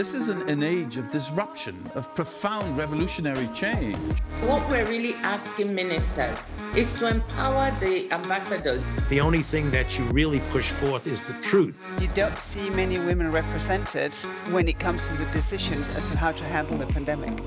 This is an age of disruption, of profound revolutionary change. What we're really asking ministers is to empower the ambassadors. The only thing that you really push forth is the truth. You don't see many women represented when it comes to the decisions as to how to handle the pandemic.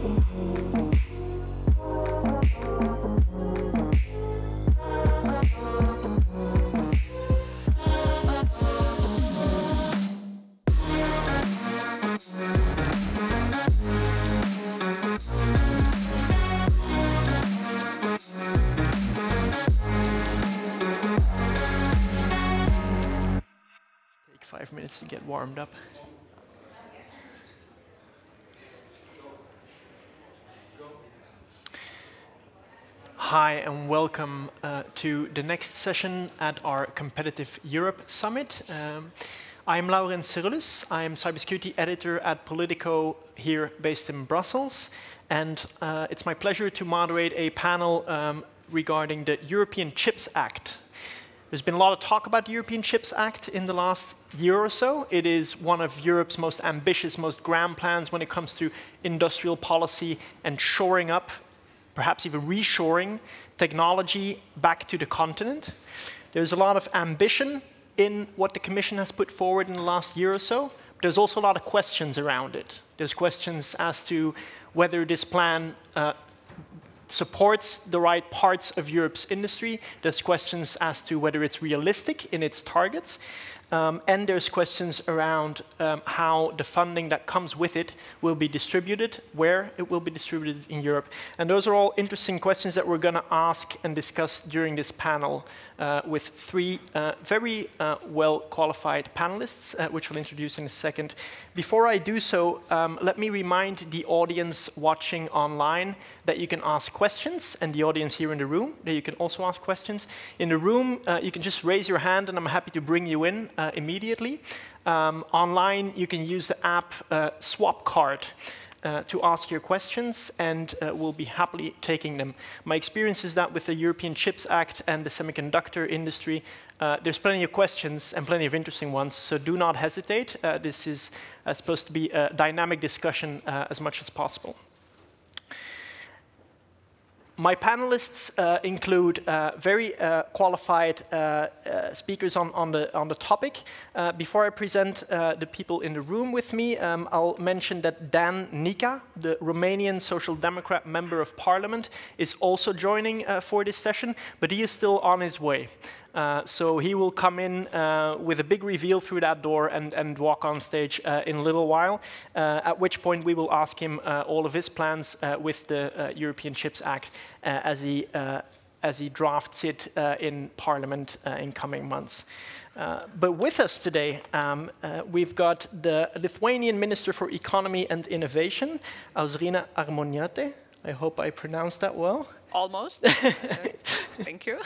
Take 5 minutes to get warmed up. Hi and welcome to the next session at our Competitive Europe Summit. I'm Laurens Cyrillus. I'm cybersecurity editor at Politico here based in Brussels. And it's my pleasure to moderate a panel regarding the European Chips Act. There's been a lot of talk about the European Chips Act in the last year or so. It is one of Europe's most ambitious, most grand plans when it comes to industrial policy and shoring up, perhaps even reshoring technology back to the continent. There's a lot of ambition in what the Commission has put forward in the last year or so, but there's also a lot of questions around it. There's questions as to whether this plan supports the right parts of Europe's industry. There's questions as to whether it's realistic in its targets. And there's questions around how the funding that comes with it will be distributed, where it will be distributed in Europe. And those are all interesting questions that we're going to ask and discuss during this panel with three very well-qualified panelists, which I'll introduce in a second. Before I do so, let me remind the audience watching online that you can ask questions, and the audience here in the room, that you can also ask questions. In the room, you can just raise your hand, and I'm happy to bring you in immediately. Online, you can use the app Swapcard to ask your questions, and we'll be happily taking them. My experience is that with the European Chips Act and the semiconductor industry, there's plenty of questions and plenty of interesting ones, so do not hesitate. This is supposed to be a dynamic discussion as much as possible. My panelists include very qualified speakers on the topic. Before I present the people in the room with me, I'll mention that Dan Nica, the Romanian Social Democrat Member of Parliament, is also joining for this session, but he is still on his way. So he will come in with a big reveal through that door and walk on stage in a little while, at which point we will ask him all of his plans with the European Chips Act as he drafts it in Parliament in coming months. But with us today, we've got the Lithuanian Minister for Economy and Innovation, Aušrine Armoniate. I hope I pronounced that well. Almost. Thank you.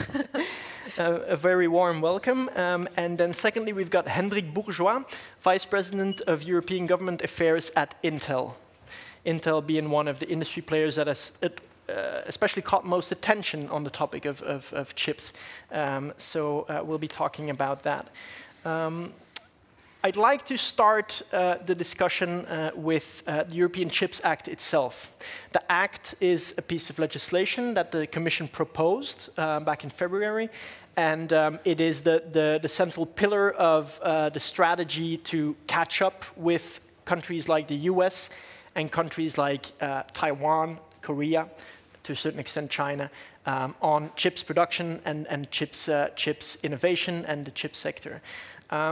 A very warm welcome. And then secondly, we've got Hendrik Bourgeois, Vice President of European Government Affairs at Intel. Intel being one of the industry players that has especially caught most attention on the topic of chips. So we'll be talking about that. I'd like to start the discussion with the European Chips Act itself. The Act is a piece of legislation that the Commission proposed back in February, and it is the central pillar of the strategy to catch up with countries like the US and countries like Taiwan, Korea, to a certain extent China, on chips production and chips innovation and the chip sector.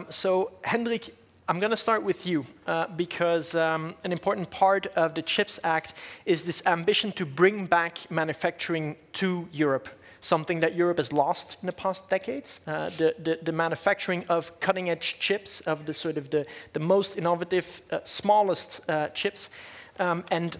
So, Hendrik, I'm going to start with you because an important part of the CHIPS Act is this ambition to bring back manufacturing to Europe, something that Europe has lost in the past decades. The manufacturing of cutting-edge chips, of the sort of the most innovative, smallest chips, and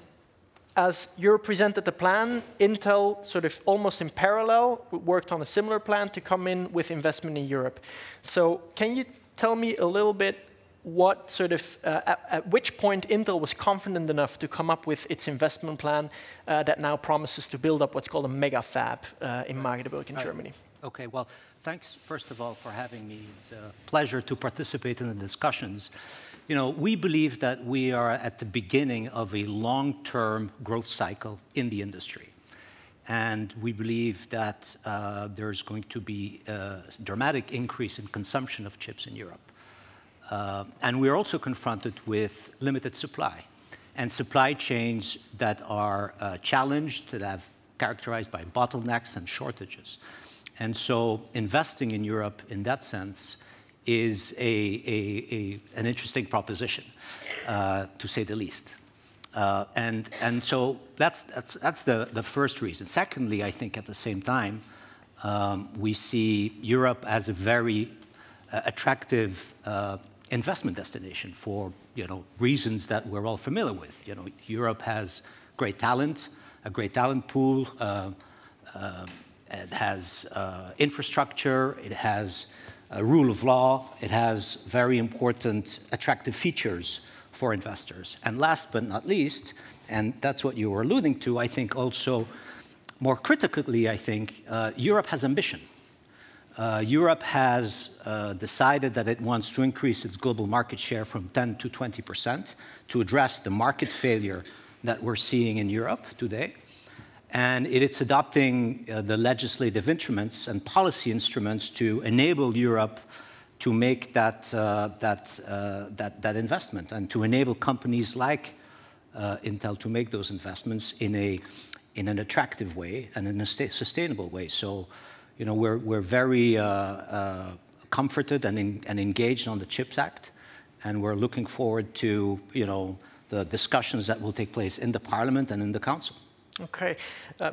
as Europe presented the plan, Intel, sort of almost in parallel, worked on a similar plan to come in with investment in Europe. So can you tell me a little bit what sort of, at which point Intel was confident enough to come up with its investment plan that now promises to build up what's called a mega fab in Magdeburg in Germany? Okay, well, thanks first of all for having me. It's a pleasure to participate in the discussions. You know, we believe that we are at the beginning of a long-term growth cycle in the industry. And we believe that there's going to be a dramatic increase in consumption of chips in Europe. And we're also confronted with limited supply and supply chains that are challenged, that have characterized by bottlenecks and shortages. And so investing in Europe in that sense is an interesting proposition, to say the least. And so that's the first reason. Secondly, I think at the same time, we see Europe as a very attractive investment destination for reasons that we're all familiar with. Europe has great talent, a great talent pool. It has infrastructure. It has a rule of law. It has very important attractive features for investors. And last but not least, and that's what you were alluding to, I think also more critically, I think, Europe has ambition. Europe has decided that it wants to increase its global market share from 10 to 20% to address the market failure that we're seeing in Europe today. And it's adopting the legislative instruments and policy instruments to enable Europe to make that investment and to enable companies like Intel to make those investments in an attractive way and in a sustainable way. So, we're very comforted and engaged on the CHIPS Act, and we're looking forward to the discussions that will take place in the Parliament and in the Council. Okay.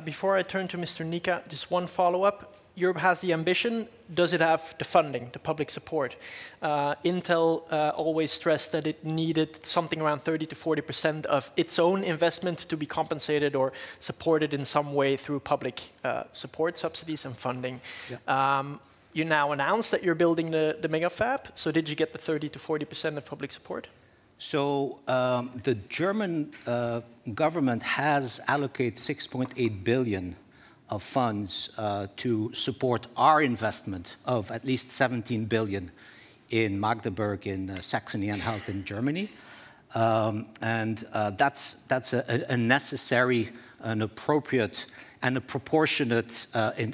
Before I turn to Mr. Nika, just one follow-up. Europe has the ambition. Does it have the funding, the public support? Intel always stressed that it needed something around 30 to 40% of its own investment to be compensated or supported in some way through public support, subsidies, and funding. Yeah. You now announced that you're building the mega fab. So did you get the 30 to 40% of public support? So the German government has allocated 6.8 billion of funds to support our investment of at least 17 billion in Magdeburg, in Saxony-Anhalt in Germany. And that's a necessary, an appropriate, and a proportionate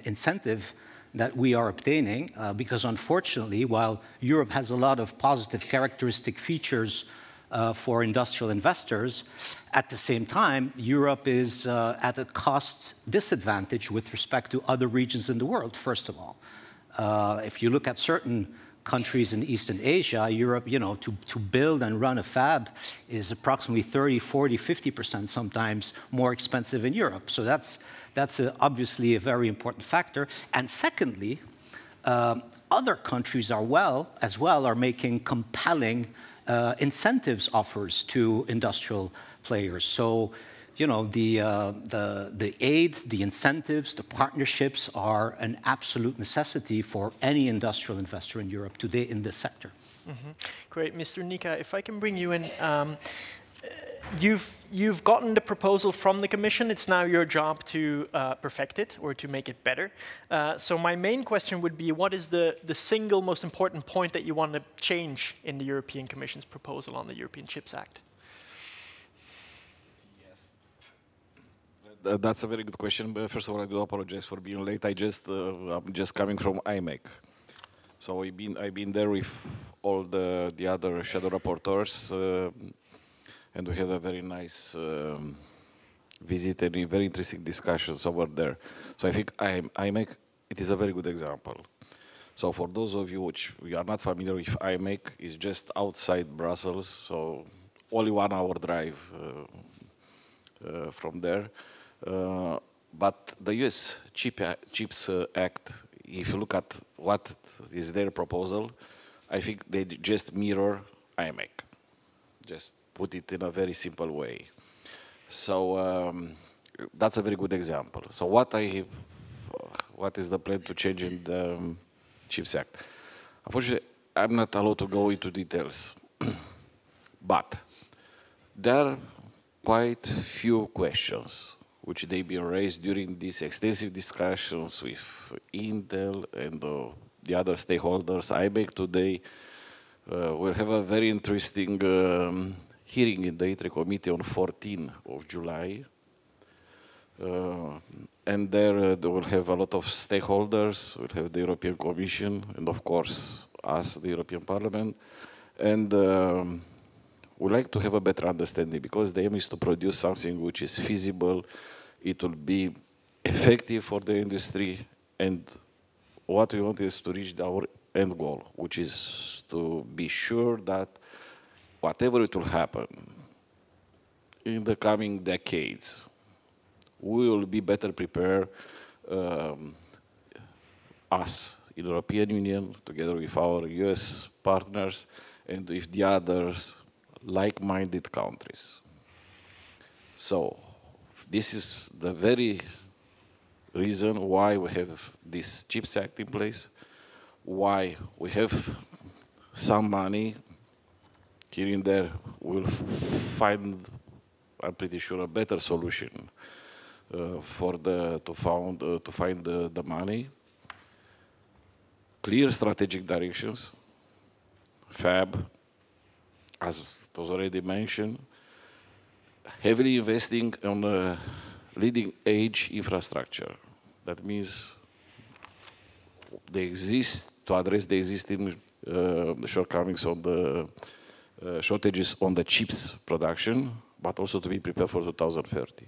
incentive that we are obtaining, because unfortunately, while Europe has a lot of positive characteristic features for industrial investors, at the same time, Europe is at a cost disadvantage with respect to other regions in the world, first of all. If you look at certain countries in Eastern Asia, Europe, to build and run a fab is approximately 30, 40, 50% sometimes more expensive in Europe. So that's obviously a very important factor. And secondly, other countries as well are making compelling incentives offers to industrial players. So, the aid, the incentives, the partnerships are an absolute necessity for any industrial investor in Europe today in this sector. Mm-hmm. Great. Mr. Nika, if I can bring you in. You've gotten the proposal from the Commission. It's now your job to perfect it or to make it better. So my main question would be, what is the single most important point that you want to change in the European Commission's proposal on the European Chips Act? Yes, that's a very good question. But first of all, I do apologize for being late. I'm just coming from IMEC. So I've been there with all the other shadow rapporteurs. And we had a very nice visit and very interesting discussions over there. So I think IMEC, it is a very good example. So for those of you which we are not familiar with IMEC, it's just outside Brussels, so only 1 hour drive from there. But the US Chips Act, if you look at what is their proposal, I think they just mirror IMEC. Just put it in a very simple way. So that's a very good example. So what is the plan to change in the Chips Act? Unfortunately, I'm not allowed to go into details, but there are quite few questions which they've been raised during these extensive discussions with Intel and the other stakeholders, IBEC today, We'll have a very interesting hearing in the ITRE committee on 14th of July. And there they will have a lot of stakeholders. We'll have the European Commission and, of course, us, the European Parliament. And we'd like to have a better understanding, because the aim is to produce something which is feasible, it will be effective for the industry, and what we want is to reach our end goal, which is to be sure that whatever it will happen in the coming decades, we will be better prepared, us in the European Union, together with our US partners, and with the others like-minded countries. So this is the very reason why we have this CHIPS Act in place, why we have some money here and there. We'll find, I'm pretty sure, a better solution to find the money. Clear strategic directions, fab, as it was already mentioned, heavily investing on leading edge infrastructure. That means to address the existing shortcomings on the shortages on the chips production, but also to be prepared for 2030.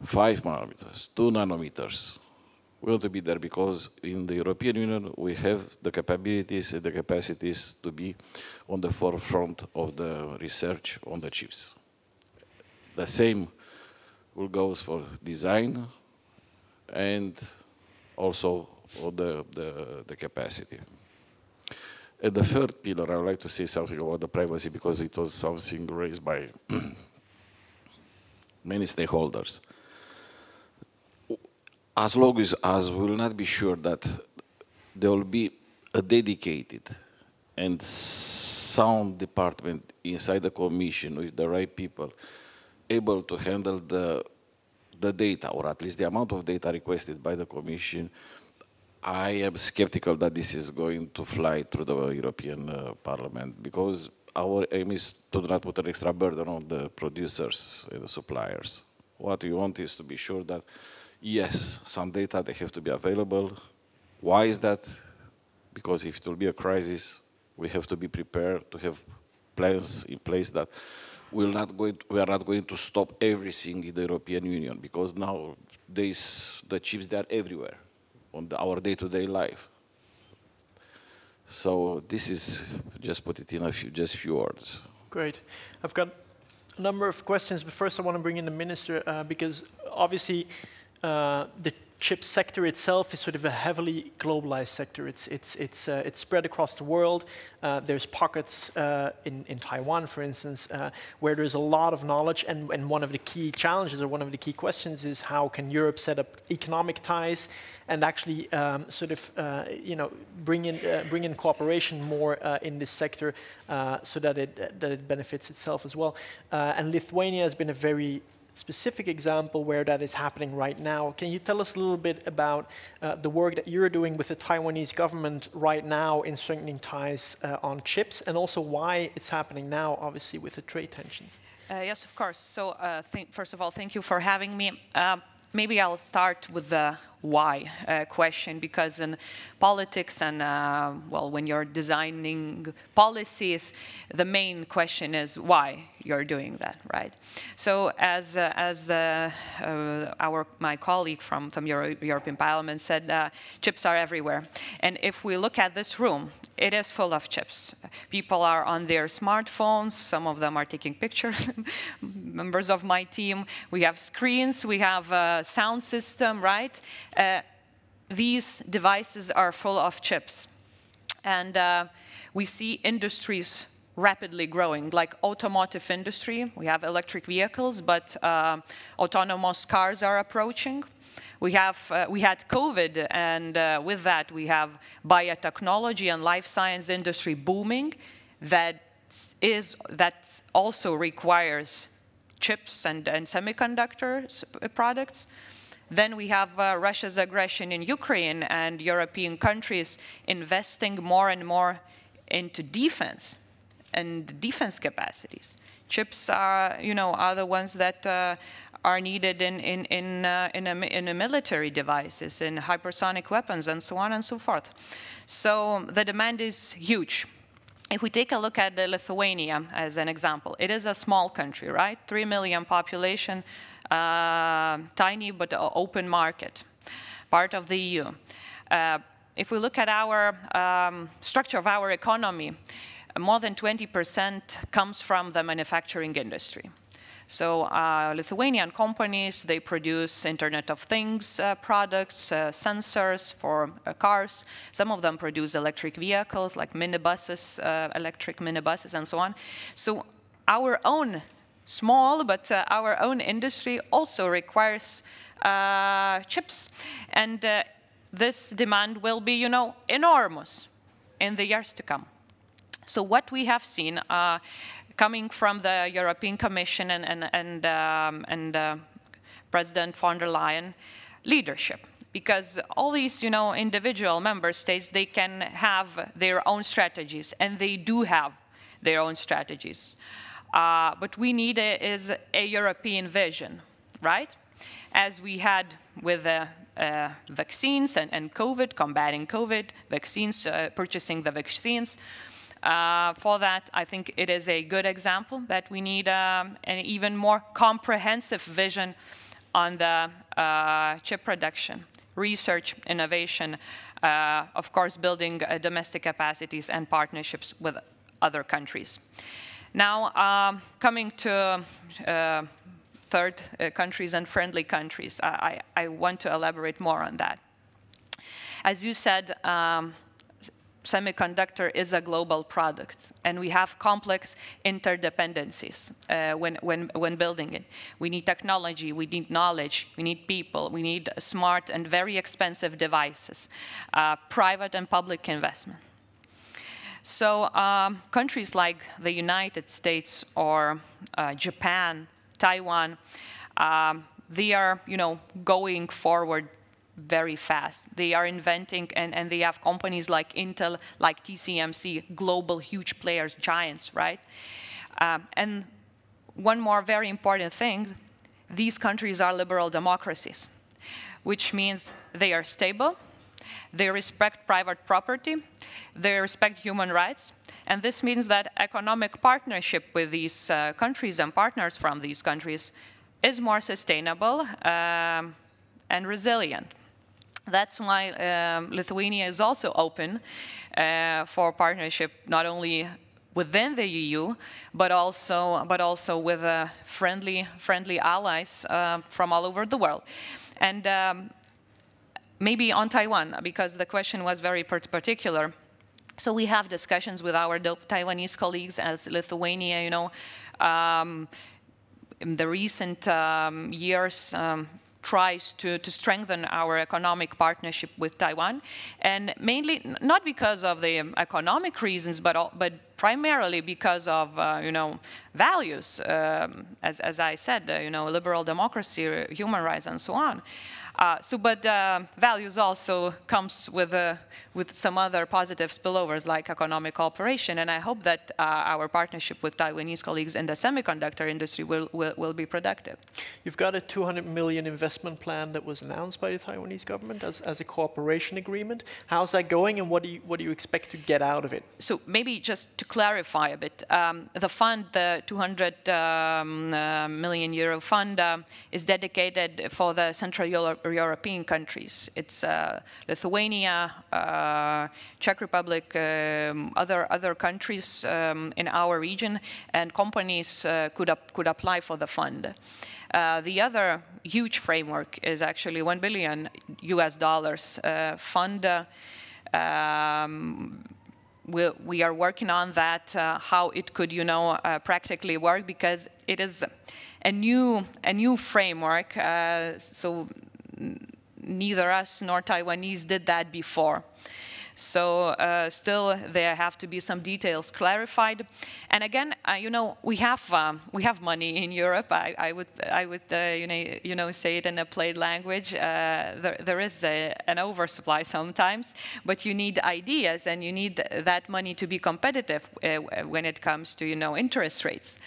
5 nanometers, 2 nanometers. We want to be there because in the European Union we have the capabilities and the capacities to be on the forefront of the research on the chips. The same will go for design and also on the capacity. And the third pillar, I would like to say something about the privacy, because it was something raised by many stakeholders. As long as we will not be sure that there will be a dedicated and sound department inside the Commission with the right people able to handle the data, or at least the amount of data requested by the Commission, I am skeptical that this is going to fly through the European Parliament, because our aim is to not put an extra burden on the producers and the suppliers. What we want is to be sure that, yes, some data, they have to be available. Why is that? Because if it will be a crisis, we have to be prepared to have plans in place that we are not going to stop everything in the European Union, because now the chips, they are everywhere on our day-to-day life. So this is, just put it in just few words. Great. I've got a number of questions, but first I want to bring in the Minister, because obviously the chip sector itself is sort of a heavily globalized sector. It's spread across the world. There's pockets in Taiwan, for instance, where there's a lot of knowledge, and one of the key challenges, or one of the key questions, is how can Europe set up economic ties and actually bring in cooperation more in this sector, so that it benefits itself as well. And Lithuania has been a very specific example where that is happening right now. Can you tell us a little bit about the work that you're doing with the Taiwanese government right now in strengthening ties on chips, and also why it's happening now, obviously, with the trade tensions? Yes, of course. So first of all, thank you for having me. Maybe I'll start with the why question, because in politics and, well, when you're designing policies, the main question is why you're doing that, right? So as my colleague from European Parliament said, chips are everywhere. And if we look at this room, it is full of chips. People are on their smartphones. Some of them are taking pictures, members of my team. We have screens. We have a sound system, right? These devices are full of chips. And we see industries rapidly growing, like automotive industry. We have electric vehicles, but autonomous cars are approaching. We had COVID, and with that we have biotechnology and life science industry booming. That also requires chips and semiconductor products. Then we have Russia's aggression in Ukraine, and European countries investing more and more into defense and defense capacities. Chips are, are the ones that are needed in military devices, in hypersonic weapons, and so on and so forth. So the demand is huge. If we take a look at Lithuania as an example, it is a small country, right? 3 million population, tiny but open market, part of the EU. If we look at our structure of our economy, more than 20% comes from the manufacturing industry. So Lithuanian companies, they produce Internet of Things products, sensors for cars. Some of them produce electric vehicles like minibuses, electric minibuses and so on. So our own small, but our own industry also requires chips. And this demand will be, enormous in the years to come. So what we have seen coming from the European Commission and President von der Leyen leadership, because all these, individual member states, they can have their own strategies, and they do have their own strategies. But we need is a European vision, right? As we had with vaccines and COVID, combating COVID, vaccines, purchasing the vaccines. For that, I think it is a good example that we need an even more comprehensive vision on the chip production, research, innovation, of course, building domestic capacities and partnerships with other countries. Now, coming to third countries and friendly countries, I want to elaborate more on that. As you said, semiconductor is a global product, and we have complex interdependencies when building it. We need technology, we need knowledge, we need people, we need smart and very expensive devices, private and public investment. So countries like the United States or Japan, Taiwan, they are, going forward very fast. They are inventing, and they have companies like Intel, like TSMC, global huge players, giants, right? And one more very important thing, these countries are liberal democracies, which means they are stable, they respect private property, they respect human rights, and this means that economic partnership with these countries and partners from these countries is more sustainable and resilient. That's why Lithuania is also open for partnership, not only within the EU, but also with friendly allies from all over the world. And maybe on Taiwan, because the question was very particular. So we have discussions with our Taiwanese colleagues as Lithuania, in the recent years, tries to strengthen our economic partnership with Taiwan, and mainly not because of the economic reasons, but primarily because of values, as I said, liberal democracy, human rights, and so on. But values also comes with some other positive spillovers like economic cooperation, and I hope that our partnership with Taiwanese colleagues in the semiconductor industry will be productive. You've got a 200 million investment plan that was announced by the Taiwanese government as a cooperation agreement. How's that going, and what do you expect to get out of it? So maybe just to clarify a bit, the fund, the 200 million euro fund, is dedicated for the Central European countries. It's Lithuania, Czech Republic, other countries in our region, and companies could apply for the fund. The other huge framework is actually $1 billion fund. We are working on that, how it could, practically work, because it is a new framework. So neither us nor Taiwanese did that before. So still there have to be some details clarified. And again, you know, we have money in Europe. I would you know, say it in a plain language. There is an oversupply sometimes, but you need ideas, and you need that money to be competitive when it comes to, you know, interest rates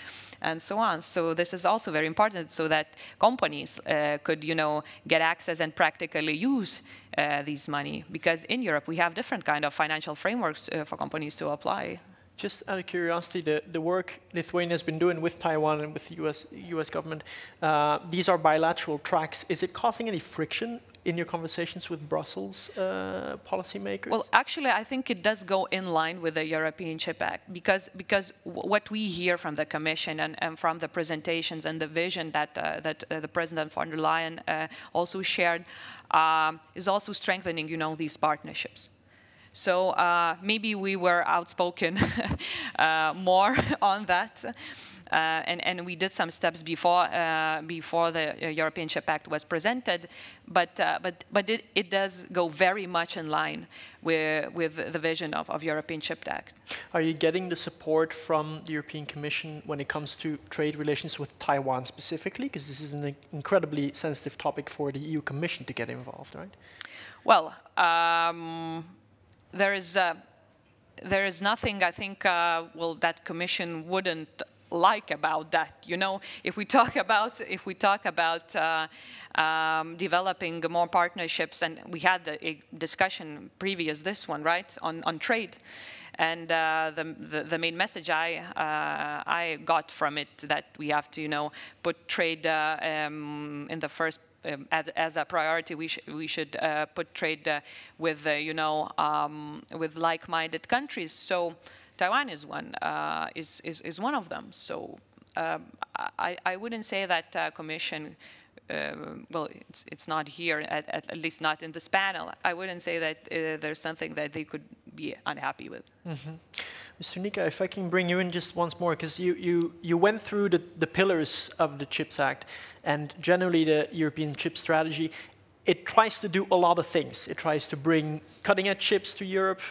and so on. So this is also very important, so that companies could, you know, get access and practically use these money, because in Europe we have different kind of financial frameworks for companies to apply. Just out of curiosity, the work Lithuania has been doing with Taiwan and with the US government, these are bilateral tracks. Is it causing any friction in your conversations with Brussels policymakers? Well, actually, I think it does go in line with the European Chip Act, because what we hear from the Commission and from the presentations and the vision that the President von der Leyen also shared is also strengthening, you know, these partnerships. So maybe we were outspoken more on that. And we did some steps before the European Chip Act was presented, but it does go very much in line with the vision of European Chip Act. Are you getting the support from the European Commission when it comes to trade relations with Taiwan specifically? Because this is an incredibly sensitive topic for the EU Commission to get involved, right? Well, there is nothing, I think, well, that Commission wouldn't like about that. You know, if we talk about developing more partnerships, and we had a discussion previous this one, right, on trade, and the main message I got from it, that we have to, you know, put trade in the first. As a priority, we should put trade with you know, with like-minded countries. So Taiwan is one of them. So I wouldn't say that Commission. Well, it's not here, at least not in this panel. I wouldn't say that there's something that they could be unhappy with. Mm-hmm. Mr. Nika, if I can bring you in just once more, because you went through the pillars of the CHIPS Act, and generally the European chip strategy, it tries to do a lot of things. It tries to bring cutting-edge chips to Europe,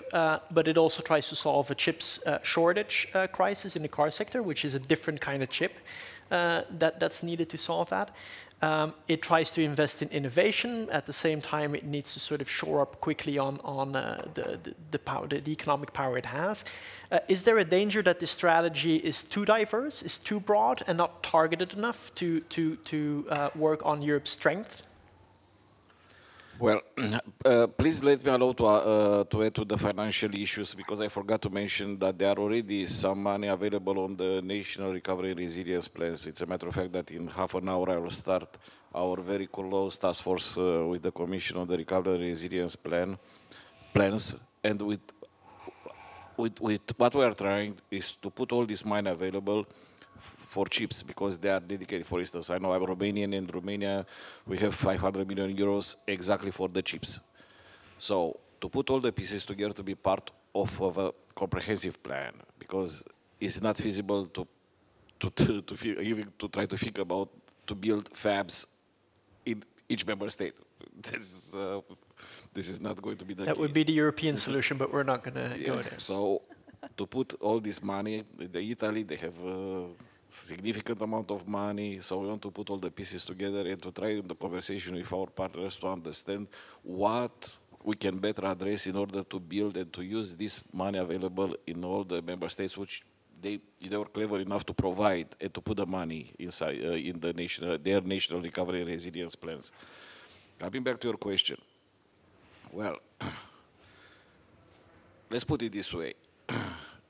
but it also tries to solve a chips shortage crisis in the car sector, which is a different kind of chip that's needed to solve that. It tries to invest in innovation. At the same time, it needs to sort of shore up quickly on the economic power it has. Is there a danger that this strategy is too diverse, is too broad, and not targeted enough to work on Europe's strength? Well, please let me allow to add to the financial issues, because I forgot to mention that there are already some money available on the National Recovery and Resilience Plans. It's a matter of fact that in half an hour I will start our very close task force with the Commission on the Recovery and Resilience plans, and with what we are trying is to put all this money available for chips, because they are dedicated. For instance, I know I'm Romanian, and in Romania we have 500 million euros exactly for the chips. So to put all the pieces together to be part of a comprehensive plan, because it's not feasible to try to think about to build fabs in each member state. This is not going to be the case. That would be the European solution, but we're not going to go there. So to put all this money, Italy, they have significant amount of money, so we want to put all the pieces together and to try the conversation with our partners to understand what we can better address in order to build and to use this money available in all the member states, which they were clever enough to provide and to put the money inside in their national recovery and resilience plans. Coming back to your question, well, let's put it this way: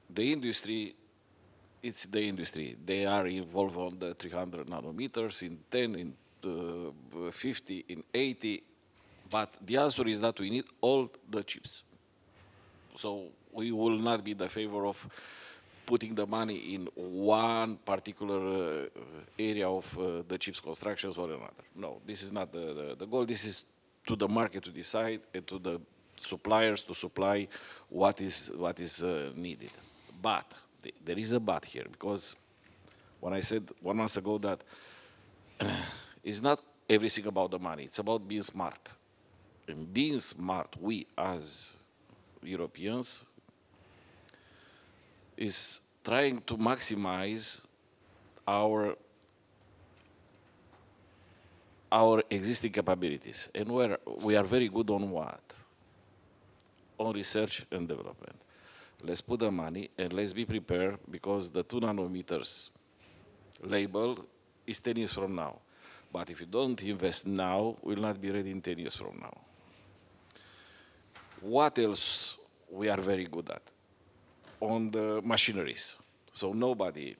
the industry. It's the industry. They are involved on the 300 nanometers, in 10, in 50, in 80. But the answer is that we need all the chips. So we will not be in the favor of putting the money in one particular area of the chips constructions or another. No, this is not the goal. This is to the market to decide and to the suppliers to supply what is needed. But there is a but here, because when I said 1 month ago that it's not everything about the money, it's about being smart. And being smart, we as Europeans is trying to maximize our existing capabilities. And we are very good on what? On research and development. Let's put the money and let's be prepared, because the 2 nanometers label is 10 years from now. But if you don't invest now, we'll not be ready in 10 years from now. What else we are very good at? On the machineries. So nobody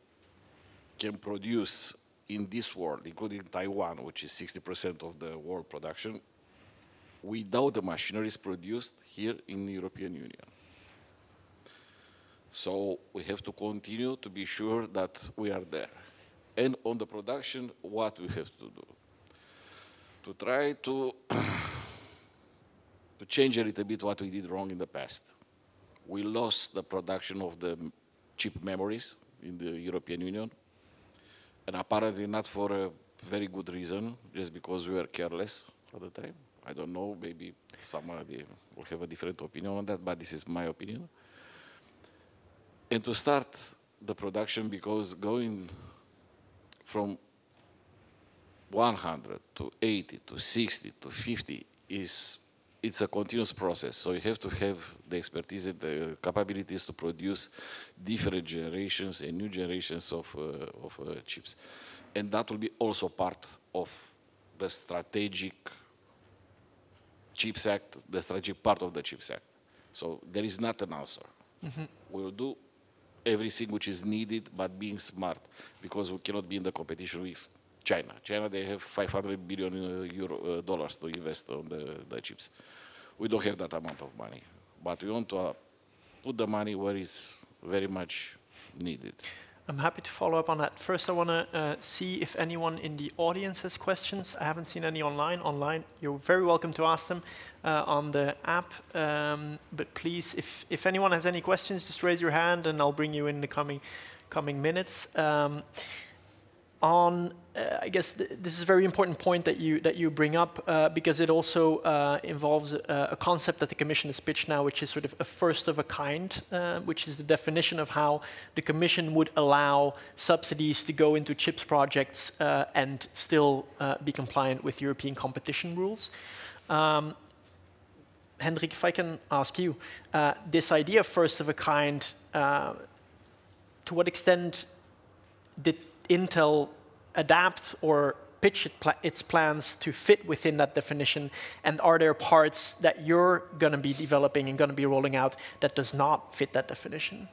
can produce in this world, including Taiwan, which is 60% of the world production, without the machineries produced here in the European Union. So we have to continue to be sure that we are there. And on the production, what we have to do? To try to change a little bit what we did wrong in the past. We lost the production of the chip memories in the European Union, and apparently not for a very good reason, just because we were careless at the time. I don't know, maybe somebody will have a different opinion on that, but this is my opinion. And to start the production, because going from 100 to 80 to 60 to 50 it's a continuous process. So you have to have the expertise and the capabilities to produce different generations and new generations of chips. And that will be also part of the strategic Chips Act, the strategic part of the Chips Act. So there is not an answer. Mm-hmm. We'll do everything which is needed, but being smart, because we cannot be in the competition with China. China, they have $500 billion dollars to invest on the chips. We don't have that amount of money, but we want to put the money where it's very much needed. I'm happy to follow up on that. First, I want to see if anyone in the audience has questions. I haven't seen any online. Online, you're very welcome to ask them on the app. But please, if anyone has any questions, just raise your hand and I'll bring you in the coming minutes. I guess this is a very important point that you bring up because it also involves a concept that the Commission has pitched now, which is sort of a first of a kind, which is the definition of how the Commission would allow subsidies to go into chips projects and still be compliant with European competition rules. Hendrik, if I can ask you, this idea of first of a kind, to what extent did Intel adapt or pitch its plans to fit within that definition? And are there parts that you're going to be developing and going to be rolling out that does not fit that definition?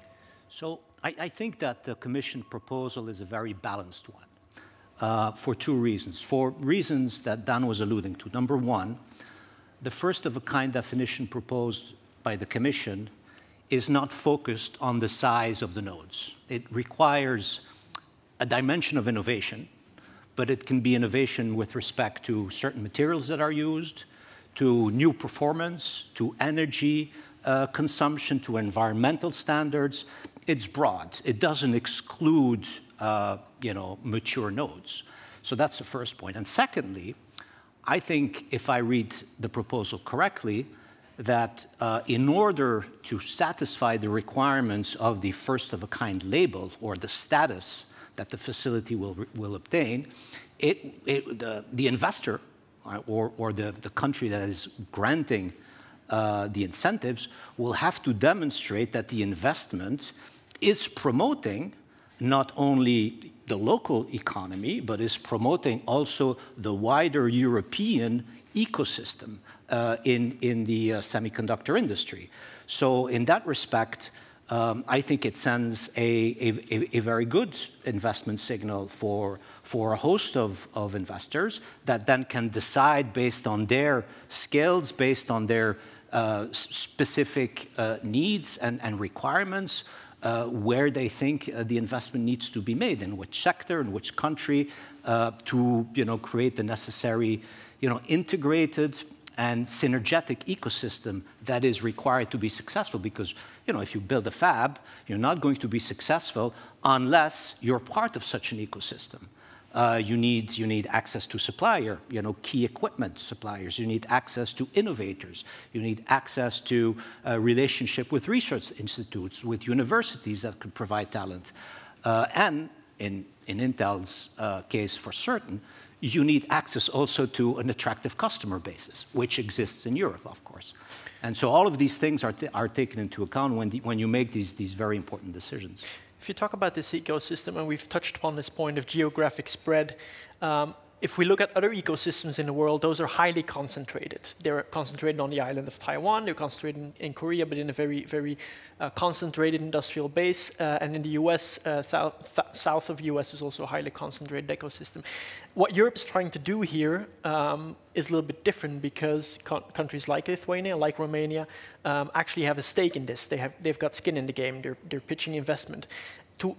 So I think that the Commission proposal is a very balanced one for two reasons. For reasons that Dan was alluding to. Number one, the first of a kind definition proposed by the Commission is not focused on the size of the nodes. It requires a dimension of innovation, but it can be innovation with respect to certain materials that are used, to new performance, to energy consumption, to environmental standards. It's broad. It doesn't exclude mature nodes. So that's the first point. And secondly, I think if I read the proposal correctly, that in order to satisfy the requirements of the first of a kind label or the status that the facility will obtain, the investor or the country that is granting the incentives will have to demonstrate that the investment is promoting not only the local economy, but is promoting also the wider European ecosystem in the semiconductor industry. So in that respect, I think it sends a very good investment signal for a host of investors that then can decide based on their skills, based on their specific needs and requirements, where they think the investment needs to be made, in which sector, in which country, to create the necessary integrated and synergetic ecosystem that is required to be successful. Because if you build a fab, you're not going to be successful unless you're part of such an ecosystem. You need access to supplier, key equipment suppliers. You need access to innovators. You need access to a relationship with research institutes, with universities that could provide talent. And in Intel's case for certain, you need access also to an attractive customer basis, which exists in Europe, of course. And so all of these things are taken into account when you make these very important decisions. If you talk about this ecosystem, and we've touched upon this point of geographic spread, if we look at other ecosystems in the world, those are highly concentrated. They're concentrated on the island of Taiwan, they're concentrated in Korea, but in a very, very concentrated industrial base. And in the US, south of the US is also a highly concentrated ecosystem. What Europe is trying to do here is a little bit different because countries like Lithuania, like Romania, actually have a stake in this. They've got skin in the game, they're pitching investment.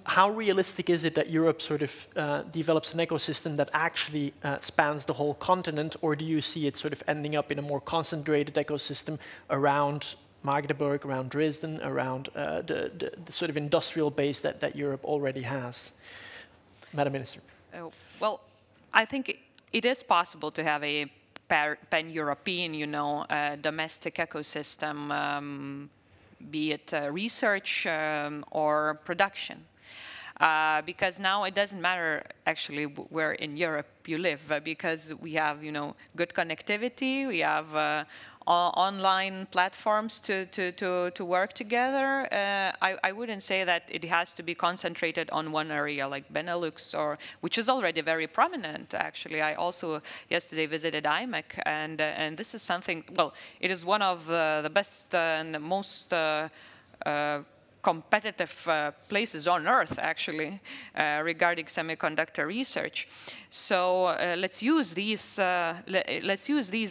How realistic is it that Europe sort of develops an ecosystem that actually spans the whole continent, or do you see it sort of ending up in a more concentrated ecosystem around Magdeburg, around Dresden, around the sort of industrial base that Europe already has? Madam Minister. Well, I think it is possible to have a pan-European, domestic ecosystem, be it research or production. Because now it doesn't matter actually where in Europe you live, because we have good connectivity, we have online platforms to work together. I wouldn't say that it has to be concentrated on one area like Benelux, which is already very prominent actually. I also yesterday visited IMEC, and this is something, well, it is one of the best and the most competitive places on earth, actually, regarding semiconductor research. So let's use these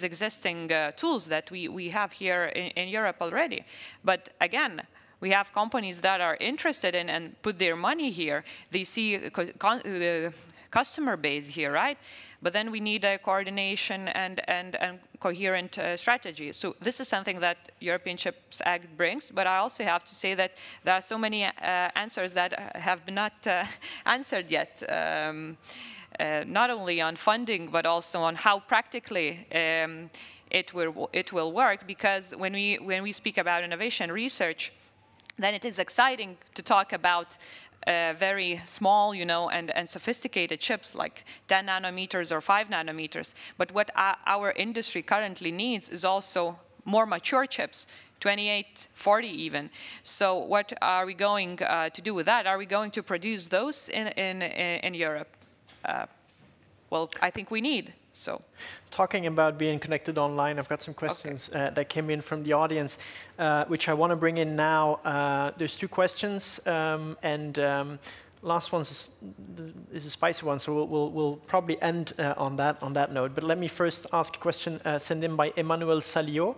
existing tools that we have here in Europe already. But again, we have companies that are interested in and put their money here. They see the customer base here, right? But then we need a coordination and coherent strategy. So this is something that European Chips Act brings, but I also have to say that there are so many answers that have not answered yet, not only on funding, but also on how practically it will work, because when we speak about innovation research, then it is exciting to talk about very small, and sophisticated chips like 10 nanometers or 5 nanometers. But what our industry currently needs is also more mature chips, 28, 40 even. So what are we going to do with that? Are we going to produce those in Europe? Well, I think we need. So, talking about being connected online, I've got some questions that came in from the audience, which I want to bring in now. There's two questions, and last one is a spicy one, so we'll probably end on that note. But let me first ask a question sent in by Emmanuel Salio,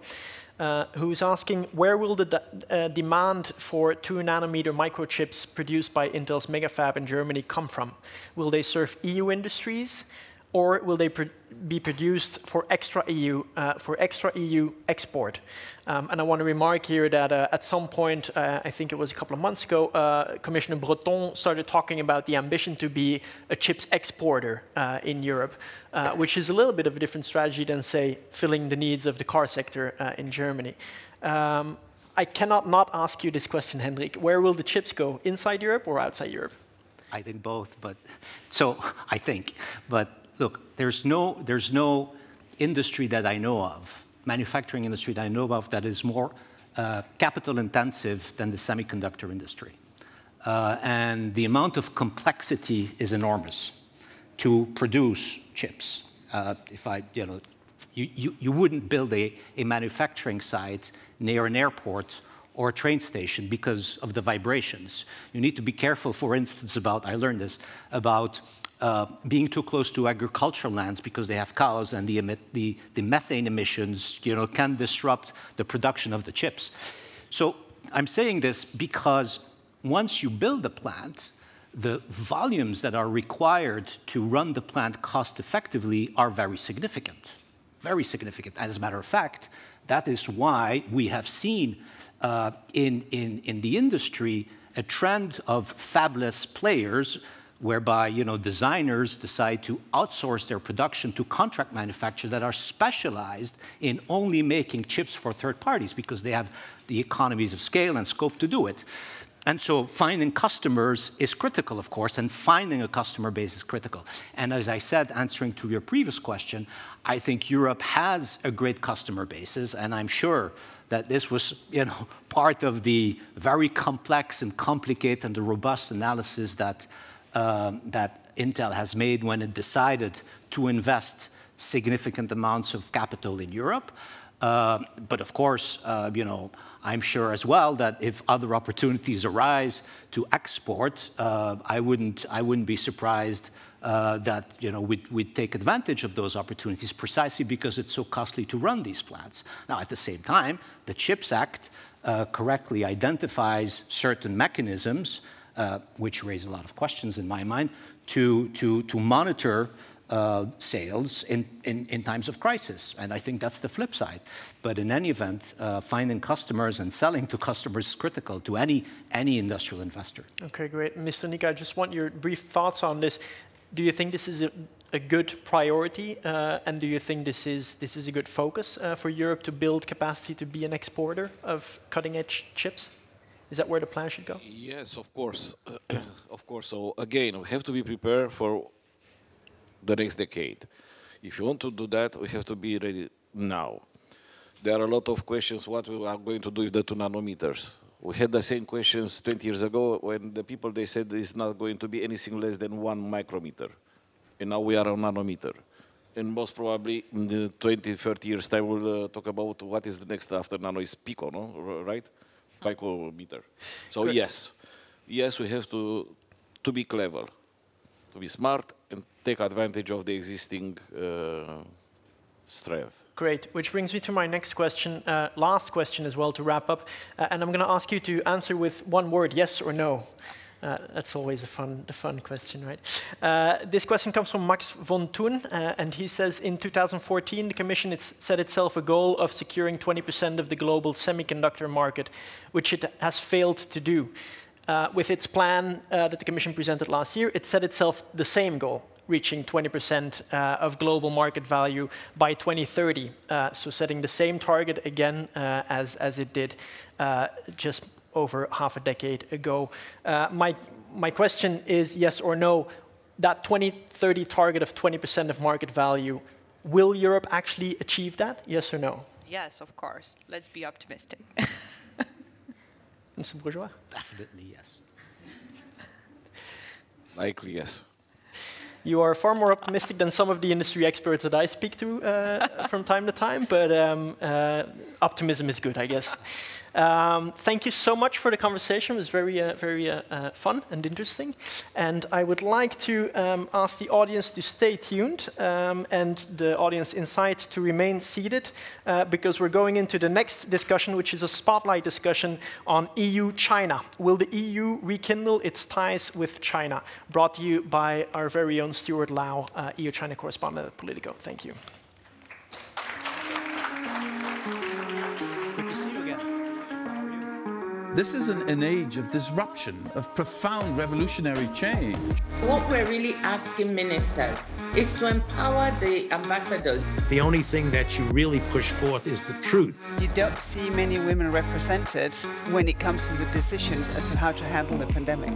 who's asking, where will the demand for 2 nanometer microchips produced by Intel's megafab in Germany come from? Will they serve EU industries, or will they be produced for extra EU export? And I want to remark here that at some point, I think it was a couple of months ago, Commissioner Breton started talking about the ambition to be a chips exporter in Europe, which is a little bit of a different strategy than, say, filling the needs of the car sector in Germany. I cannot not ask you this question, Hendrik. Where will the chips go, inside Europe or outside Europe? I think both, but look, there's no industry that I know of, manufacturing industry that I know of, that is more capital intensive than the semiconductor industry. And the amount of complexity is enormous to produce chips. You wouldn't build a manufacturing site near an airport or a train station because of the vibrations. You need to be careful, for instance, I learned this, about being too close to agricultural lands because they have cows, and the methane emissions, can disrupt the production of the chips. So I'm saying this because once you build the plant, the volumes that are required to run the plant cost effectively are very significant. Very significant. As a matter of fact, that is why we have seen in the industry a trend of fabless players whereby designers decide to outsource their production to contract manufacturers that are specialized in only making chips for third parties because they have the economies of scale and scope to do it. And so finding customers is critical, of course, and finding a customer base is critical. And as I said, answering to your previous question, I think Europe has a great customer basis, and I'm sure that this was, part of the very complex and complicated and the robust analysis that Intel has made when it decided to invest significant amounts of capital in Europe. But of course, I'm sure as well that if other opportunities arise to export, I wouldn't be surprised that we'd take advantage of those opportunities precisely because it's so costly to run these plants. Now, at the same time, the CHIPS Act correctly identifies certain mechanisms, which raise a lot of questions in my mind, to monitor sales in times of crisis. And I think that's the flip side. But in any event, finding customers and selling to customers is critical to any industrial investor. Okay, great. Mr. Nika, I just want your brief thoughts on this. Do you think this is a good priority? And do you think this is a good focus for Europe to build capacity to be an exporter of cutting-edge chips? Is that where the plan should go? Yes, of course. Of course. So again, we have to be prepared for the next decade. If you want to do that, we have to be ready now. There are a lot of questions what we are going to do with the 2 nanometers. We had the same questions 20 years ago when the people, they said it's not going to be anything less than 1 micrometer. And now we are on nanometer. And most probably in the 20, 30 years time, we'll talk about what is the next after nano is pico, no? Right? Micrometer. So great. Yes, we have to be clever, to be smart, and take advantage of the existing strength. Great, which brings me to my next question, last question as well to wrap up. And I'm going to ask you to answer with one word, yes or no. That's always the fun question, right? This question comes from Max von Thun, and he says, in 2014, the Commission set itself a goal of securing 20% of the global semiconductor market, which it has failed to do. With its plan that the Commission presented last year, it set itself the same goal, reaching 20% of global market value by 2030. So setting the same target again as it did just over half a decade ago. My question is yes or no, that 2030 target of 20% of market value, will Europe actually achieve that, yes or no? Yes, of course. Let's be optimistic. Mr. Bourgeois? Definitely yes. Likely yes. You are far more optimistic than some of the industry experts that I speak to from time to time, but optimism is good, I guess. Thank you so much for the conversation. It was very fun and interesting. And I would like to ask the audience to stay tuned and the audience inside to remain seated because we're going into the next discussion, which is a spotlight discussion on EU-China. Will the EU rekindle its ties with China? Brought to you by our very own Stuart Lau, EU-China correspondent at Politico. Thank you. This is an age of disruption, of profound revolutionary change. What we're really asking ministers is to empower the ambassadors. The only thing that you really push forth is the truth. You don't see many women represented when it comes to the decisions as to how to handle the pandemic.